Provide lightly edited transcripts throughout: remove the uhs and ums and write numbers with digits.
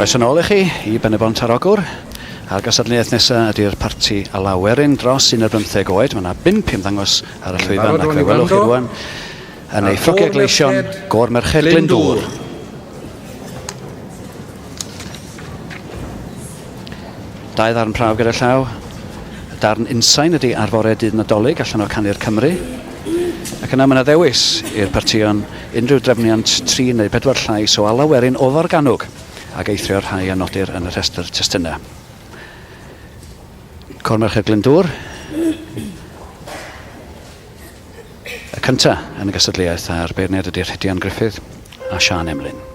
Croeso nôl i chi I Penybont ar ogwr. A'r Cystadleuaeth nesaf ydy'r Parti a lawerin dros 15 oed. Mae yna 5 ymddangos ar y llwyfan ac fe welwch chi rwan yn ei ffrogiau gleision Gormerched Glyndwr. Dau ddarn prawf gyda llaw. Y darn unsain ydy ar Fore Dydd Nadolig allan o Canu'r Cymru. Ac yna mae yna ddewis i'r partion unrhyw drefniant 3 neu 4 llais o alawerin ofarganwg ac eithrio rhai a nodir yn y rhestr testunau. Gormerched Glyndwr. Y cyntaf yn y Cystadleuaeth a'r Beirniadaeth ydy'r Rhydian Griffith a Sian Emlyn.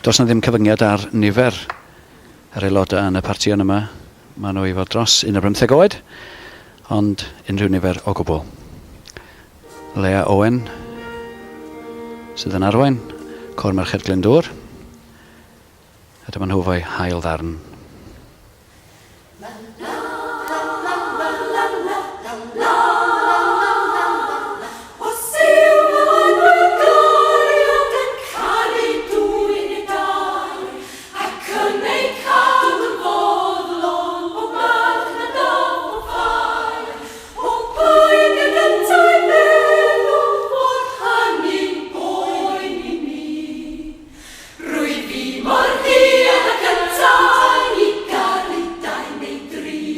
Does na ddim cyfyngiad ar nifer yr aelodau yn y partion yma. Maen nhw I fod dros 15 oed, ond unrhyw nifer o gwbl. Leah Owen, sydd yn arwain, Gormerched Glyndwr. A dyma nhw fo'i hael ddarn. Rwy fi mor ddi yn y cyntaf I gael I dau neu 3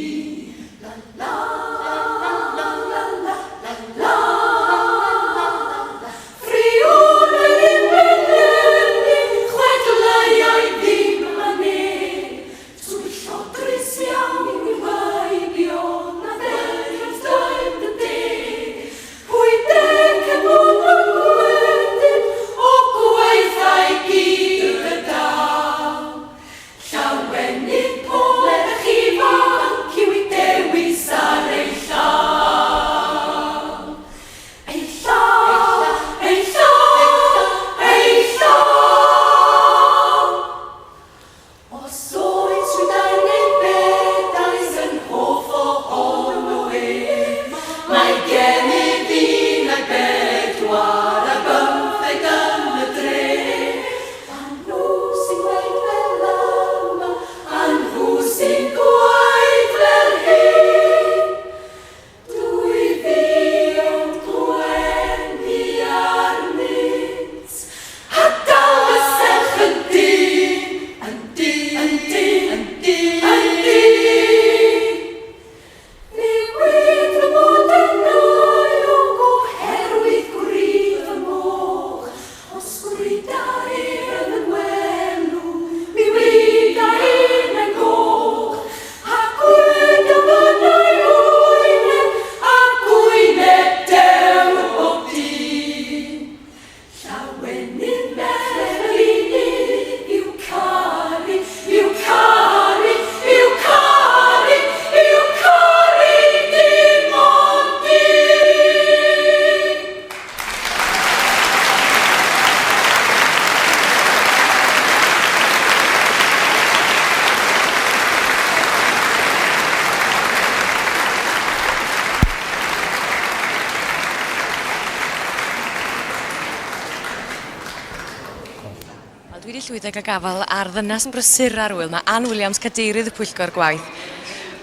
20 a gafel ar ddynas brysur ar wyl. Mae Ann Williams, cadeirydd y Pwyllgor Gwaith.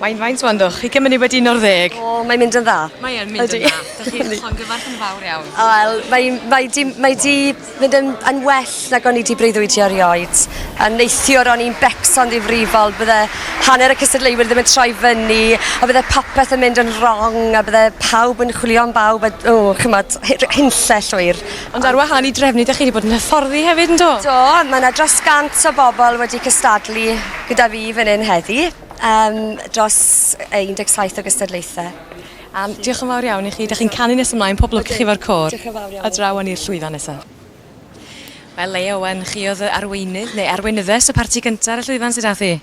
Mae'n faint wan doch, chi cymryd wedi 11. O, mae'n mynd yn dda. Mae'n mynd yn dda. Da chi'n llongyfarch yn fawr iawn. Wel, mae di mynd yn well nag o'n i di breuddwyd i erioed. A neithiwr o'n i'n becso'n ddifrifol, bydde hanner y cystadleuwyr ddim yn troi fyny, a bydde popeth yn mynd yn wrong, a bydde pawb yn chwilio am bawb, chymod, hunllell wir. Ond ar wahân i drefnu, da chi wedi bod yn hyfforddi hefyd yn do? Do, mae yna dros 100 o bobl wedi cystadlu gyda fi fan hyn heddi. Dros 17 o gystadleuaethau. Diolch yn fawr iawn i chi. Da chi'n canu nes ymlaen, pob lwc i chi fo'r cor. Diolch yn fawr iawn. A draw yn i'r llwyfan nesaf. Wel, Leah Owen, chi oedd arweinydd, neu arweinyddes y parti gyntaf ar y llwyfan sydd â thi?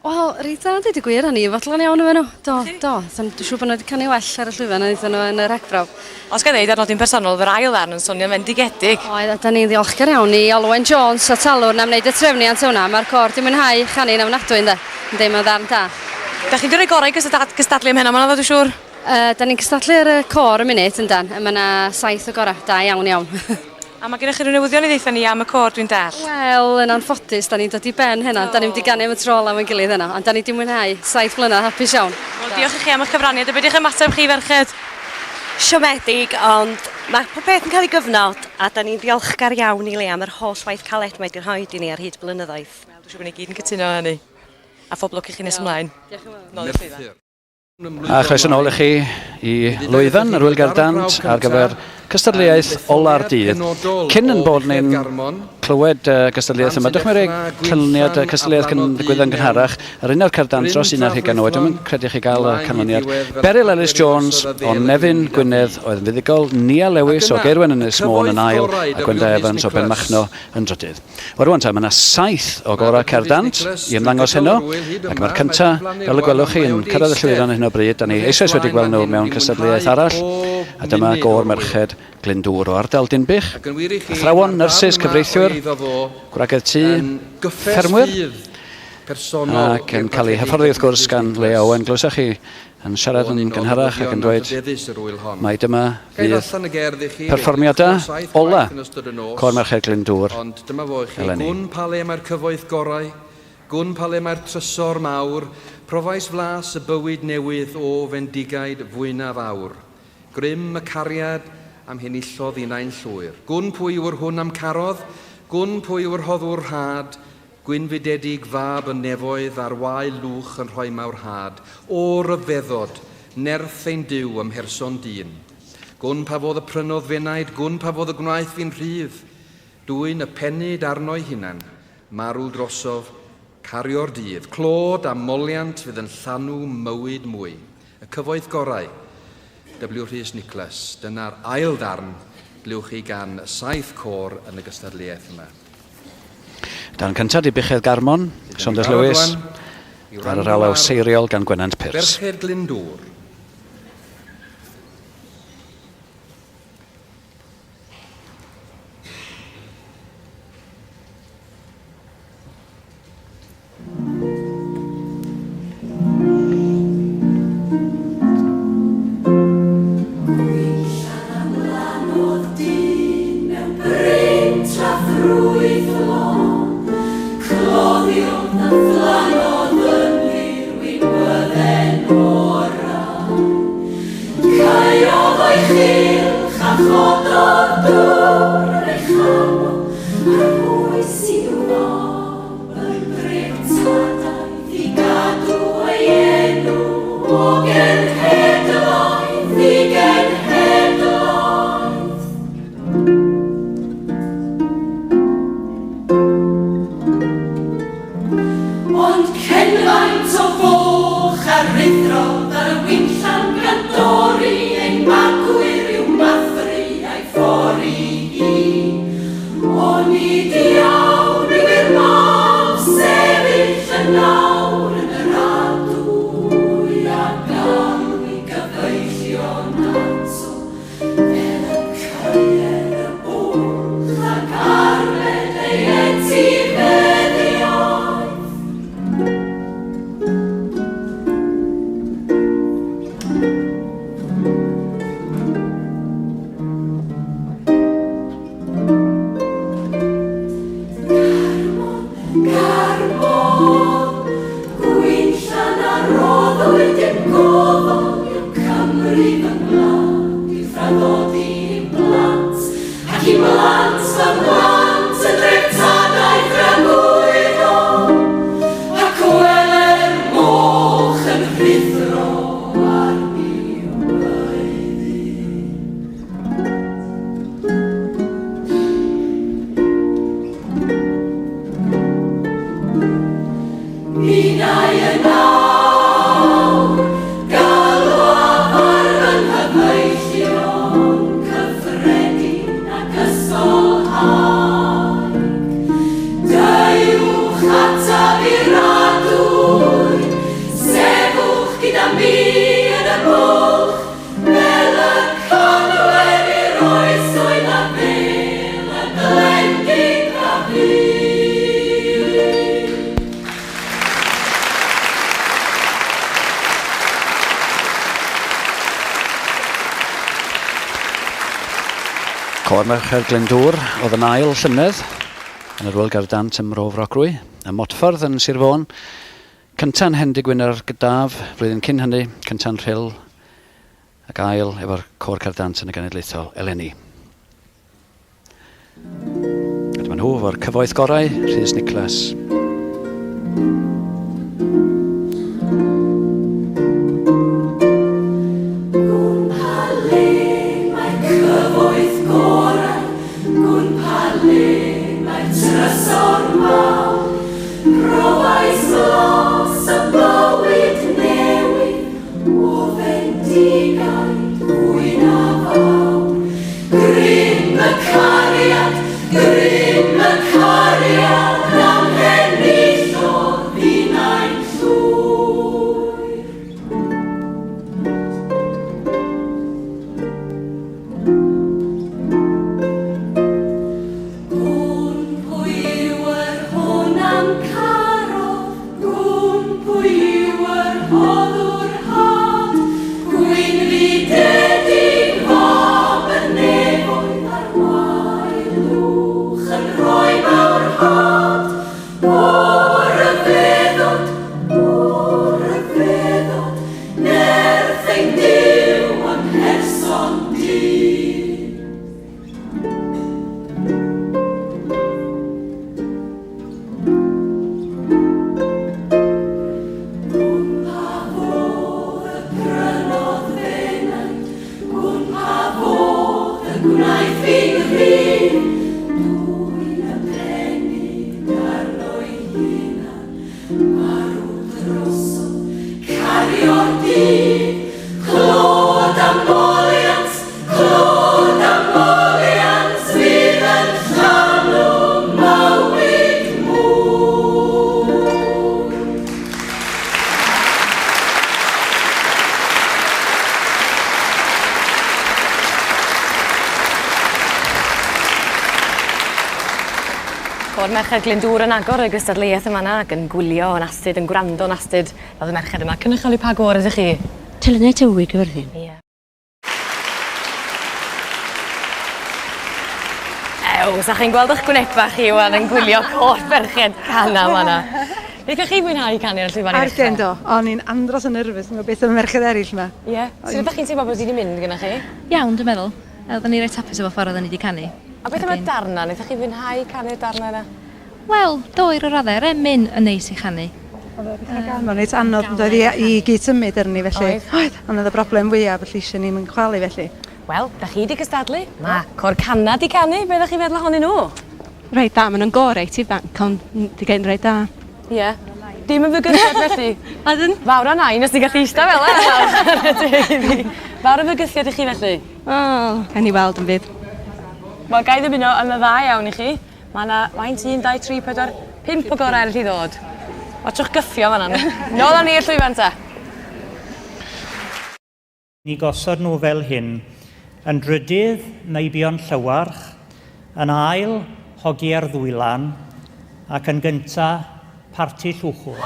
Wel, reit dda, dweud y gwir, o'n i fodlon iawn efo nhw. Do. Dwi'n siŵr bod nhw wedi canu well ar y llwyfan a ddeithon nhw yn y rhagfrawf. Os ga ddeud ar nodyn personol, fy'r ail ddarn yn swnio'n fendigedig. Oedd, a da ni'n ddiolchgar iawn i Alwyn Jones a talwr na wneud y trefniant hwnna. Mae'r cor di mwynhau chanu'n ofnadwy, ynddo. Ynddo, mae'n ddarn da. Da chi'n dod o'i gorau gystadlu am hynna, mae'n dod o siŵr? Da ni'n cystadlu ar y cor y munud, yndan. A mae yna 7 o gorau, da iawn. A mae gennych chi rhyw newyddion i ddeitha ni am y cor dwi'n dall? Wel, yn anffodus, da ni'n dod i ben hynna. Da ni'n wedi ganu am y trol am y gilydd hynna. Ond da ni wedi mwynhau 7 blynedd, hapus iawn. Wel, diolch i chi am eich cyfraniad. A beth ydych ymateb chi ferched? Siomedig, ond mae popeth yn cael ei gyfnod a da ni'n ddiolchgar iawn i le am yr holl waith caled mae wedi rhoi i ni ar hyd blynyddoedd. Wel, dwi'n siŵr bod ni gyd yn cytuno hynny. A phob lwc i chi nes ymlaen. Diolch yn fawr. Nôl i'r llwyfan. A chroeso nôl i chi i Llwyfan, ar Cerdd Dant, ar gyfer Cystadleuaeth ola'r dydd. Cyn yn bod ni'n clywed cystadleuaeth yma, dych chi'n rhaid canlyniad cystadleuaeth digwydd yn gynharach ar un o'r Cerdd Dant dros 11 oed. Dwi'n credu chi gael y canlyniad. Beryl Ellis Jones o Nefyn Gwynedd oedd yn fuddigol, Nia Lewis o Geirwen Ynys Môn yn ail, a Gwenda Evans o Benmachno yn drydydd. Wel rwan ta, mae yna 7 o gorau Cerdd Dant i ymddangos heno, ac mae'r cyntaf, fel y gwelwch chi, yn cyrraedd y llwyfan hyn o bryd. Da ni eisoes wedi gweld nhw mewn cystadleuaeth arall, a dyma gor merched Glyndwr o ardal Dinbych, athrawon, nyrsys, cyfreithiwr, gwragedd tŷ, ffermwyr, ac yn cael ei hyfforddi wrth gwrs gan Leah Owen. Glywsoch chi yn siarad yn gynharach ac yn dweud mai dyma fydd perfformiadau ola cor merched Glyndwr eleni. Gwn pale mae'r cyfoeth gorau, gwn pale mae'r trysor mawr, profais flas y bywyd newydd o fendigaid fwyna fawr. Grym y cariad am henillodd unau'n llwyr. Gwn pwy yw'r hwn am carodd, gwn pwy yw'r hoddwr had, gwynfydedig fab y nefoedd ar wael lwch yn rhoi mawr had. O ryfeddod, nerth ein diw ym mherson dyn. Gwn pa fodd y prynodd fenaid, gwn pa fodd y gwnaeth fi'n rhydd. Dwy'n y penyd arno'i hunan, marw drosof, cario'r dydd. Clod a moliant fydd yn llanw mywyd mwy. Y cyfoeth gorau, Rhys Nicholas. Dyna'r ail ddarn glywch chi gan 7 cor yn y gystadleuaeth yma. Dan cyntaf di Buchedd Garmon, Saunders Lewis, ar yr alaw Seirol gan Gwenant Pyrs. Merched Glyndwr. Cor Merched Glyndwr oedd yn ail llynedd yn yr Cerdd Dant ym Mro Frogrwy. Y Motffordd yn Sir Fôn. Cynta'n Hendy Gwyn'r Gydaf, flwyddyn cyn hynny, cynta'n Rhyl, ac ail efo'r Cor Cerdd Dant yn y Genedlaethol eleni. Dyma nhw efo'r Cyfoeth Gorau, Rhys Nicholas. Cor Merched Glyndwr yn agor y Cystadleuaeth yma ac yn gwylio yn astud, yn gwrando yn astud. Oedd y merched yma cynrychioli pa gor ydych chi? Telynau tywy gyfyrddin. Ie. Sa chi'n gweld eich gwyneba chi wan yn gwylio cor merched cana yma. Beth ych chi mwynhau canu ar Llwyfan i ddechrau? Arden do, o'n i'n andros yn nerfus yn beth o'n merched eraill yma. Ie. Sut ydych chi'n teimlo bod wedi mynd gyda chi? Iawn, dwi'n meddwl. Oedden ni reit hapus efo ffordd oedden ni wedi canu. A beth yma darna? Wnaethoch chi fwynhau canu'r darna yna? Wel, doer o raddau, emyn yn neis i chanu. Oedd e beth Garmon, reit anodd yn dod i gyd-symud arni felly. Oedd, ond oedd y broblem fwyaf felly eisiau ni'n chwalu felly. Wel, da chi di gystadlu? Ma, cor cana di canu, be ddech chi feddwl ohonyn nhw? Reit da, maen nhw'n gorau ti banc, ond di gen reit da. Ie. Dim yn fygythiad felly? Adyn? Fawr o nain os ti'n gallu eista fel e. Fawr o fygythiad i chi felly? O, can i weld yn fydd. Wel, gai ddymuno yn y dda iawn i chi. Mae yna faint 1, 2, 3, 4, 5 o gorau eraill i ddod. Watchwch gyffio fan'na. Nôl â ni'r Llwyfan ta. Ni gosod nhw fel hyn, yn drydydd Meibion Llywarch, yn ail Hogiau'r Ddwylan, ac yn gyntaf Parti Llwchwr.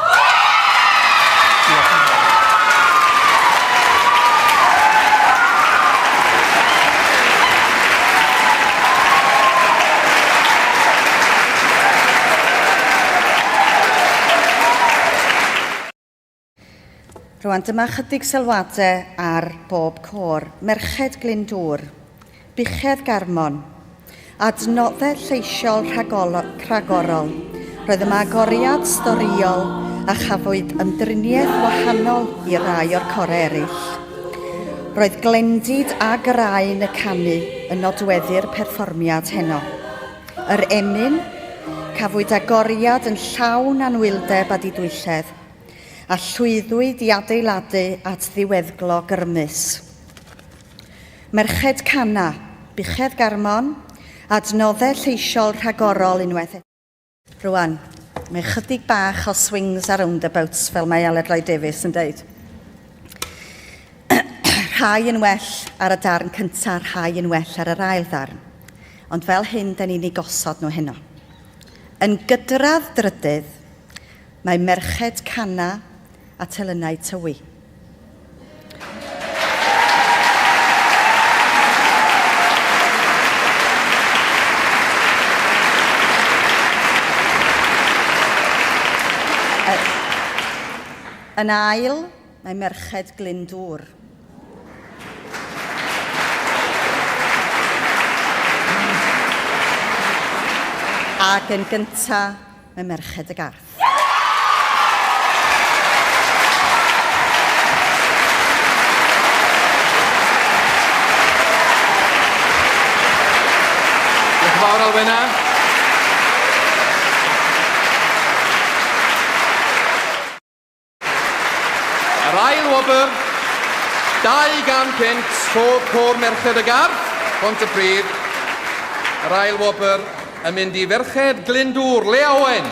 Rwan, dyma chydig sylwadau ar bob cor. Merched Glyndwr, Buchedd Garmon, adnoddau lleisiol rhagorol. Roedd yma agoriad storiol a chafwyd ymdriniaeth wahanol i rai o'r corau eraill. Roedd glendid a grau yn y canu yn nodweddu'r perfformiad heno. Yr emyn cafwyd agoriad yn llawn anwyldeb a didwylledd, a llwyddwyd i adeiladu at ddiweddglo gyrmus. Merched cana, Buchedd Garmon, adnoddau lleisiol rhagorol unwaith. Rwan, mae chydig bach o swings a roundabouts fel mae Aled Lloyd Davies yn dweud. Rhai yn well ar y darn cyntaf, rhai yn well ar yr ail darn. Ond fel hyn, da ni'n ei gosod nhw heno. Yn gydradd drydydd, mae merched cana a telynau tywy. Yn ail, mae merched Glyndwr. Ac yn gyntaf, mae merched y Garth. Diolch yn fawr, Alwyn. Yr ail wobr, 200 punt pob cwr merched y Garth, Pont y Pryd. Yr ail wobr yn mynd i ferched Glyndwr, Leah Owen.